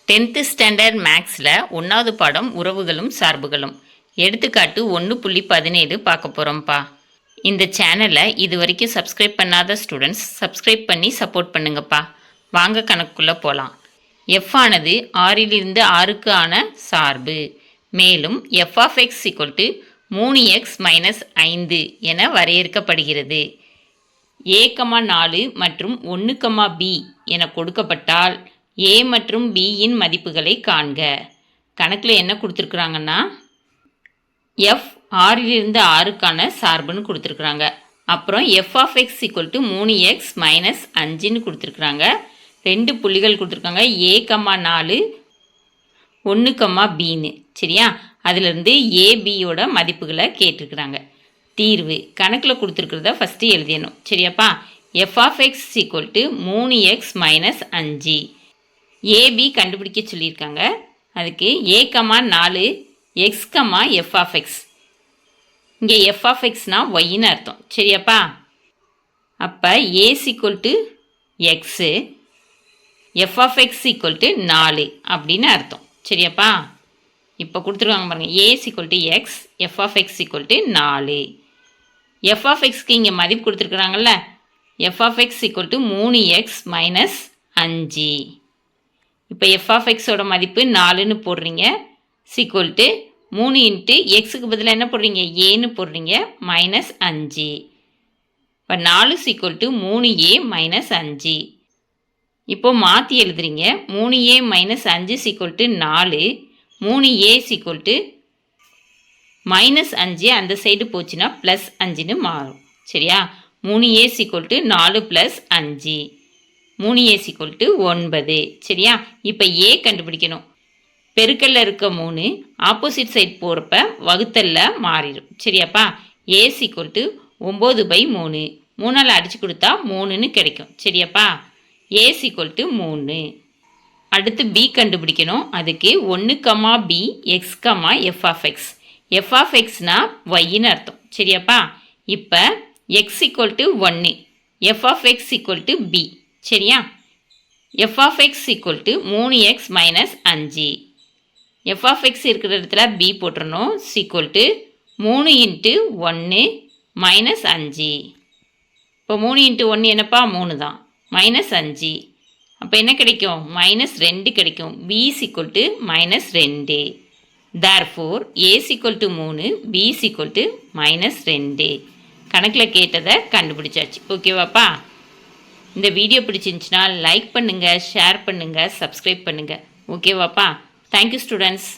10th standard மேக்ஸில் 1வது பாடம் உறவுகளும் சார்புகளும் எடுத்துக்காட்டு 1.17 பார்க்க போகிறோம்ப்பா. இந்த சேனலை இது வரைக்கும் சப்ஸ்கிரைப் பண்ணாத ஸ்டூடெண்ட்ஸ் சப்ஸ்கிரைப் பண்ணி சப்போர்ட் பண்ணுங்கப்பா. வாங்க கணக்குள்ளே போகலாம். எஃப் ஆனது 6லிருந்து 6க்கு ஆன சார்பு. மேலும் எஃப் ஆஃப் எக்ஸ் = 3x - 5 என வரையறுக்கப்படுகிறது. a, 4 மற்றும் 1, b என கொடுக்கப்பட்டால் a மற்றும் b இன் மதிப்புகளை காண்க. கணக்கில் என்ன கொடுத்துருக்குறாங்கன்னா f 6லிருந்து 6க்கான சார்புன்னு கொடுத்துருக்குறாங்க. அப்புறம் f of x = 3x - 5ன்னு கொடுத்துருக்குறாங்க. 2 புள்ளிகள் கொடுத்துருக்காங்க, a, 4 1, bன்னு. சரியா? அதிலிருந்து a, bயோட மதிப்புகளை கேட்டிருக்கிறாங்க. தீர்வு கணக்கில் கொடுத்துருக்கிறத first எழுதிடணும். சரியாப்பா? f of x = 3x - 5. ab கண்டுபிடிக்க சொல்லியிருக்காங்க. அதுக்கு a, 4 x, f of x. இங்கே f of xனா yன்னு அர்த்தம். சரியாப்பா? அப்போ a = x, f of x = 4 அப்படின்னு அர்த்தம். சரியாப்பா? இப்போ கொடுத்துருவாங்க பாருங்கள். a = x, f of x = 4. f of xக்கு இங்கே மதிப்பு கொடுத்துருக்குறாங்கல்ல, f of x = 3x - 5. இப்போ f of xோட மதிப்பு 4ன்னு போடுறீங்க. = 3 × xக்கு பதிலாக என்ன போடுறீங்க? ஏன்னு போடுறீங்க. -5. இப்போ 4 = 3a - 5. இப்போ மாற்றி எழுதுறீங்க. 3a - 5 = 4. 3a = -5 அந்த சைடு போச்சுன்னா +5ன்னு மாறும். சரியா? 3a = 4 + 5. 3a = 9. சரியா? இப்போ a கண்டுபிடிக்கணும். பெருக்கல்ல இருக்க 3 ஆப்போசிட் சைட் போகிறப்ப வகுத்தல்ல மாறிடும். சரியாப்பா? a = 9/3. 3ஆல் அடித்து கொடுத்தா 3ன்னு கிடைக்கும். சரியாப்பா? a = 3. அடுத்து b கண்டுபிடிக்கணும். அதுக்கு 1, b x, f of x. f of xனா yன்னு அர்த்தம். சரியாப்பா? இப்போ x = 1, f of x = b. சரியா? f of x = 3x - 5. f of x இருக்கிற இடத்துல b போட்டுறணும். = 3 × 1 - 5. இப்போ 3 × 1 என்னப்பா? 3 தான். -5. அப்போ என்ன கிடைக்கும்? -2 கிடைக்கும். b = -2. therefore a = 3, b = -2. கணக்கில் கேட்டதை கண்டுபிடிச்சாச்சு. ஓகேவாப்பா? இந்த வீடியோ பிடிச்சிருந்துச்சுன்னா லைக் பண்ணுங்கள், ஷேர் பண்ணுங்கள், சப்ஸ்கிரைப் பண்ணுங்கள். ஓகேவாப்பா? Thank you students.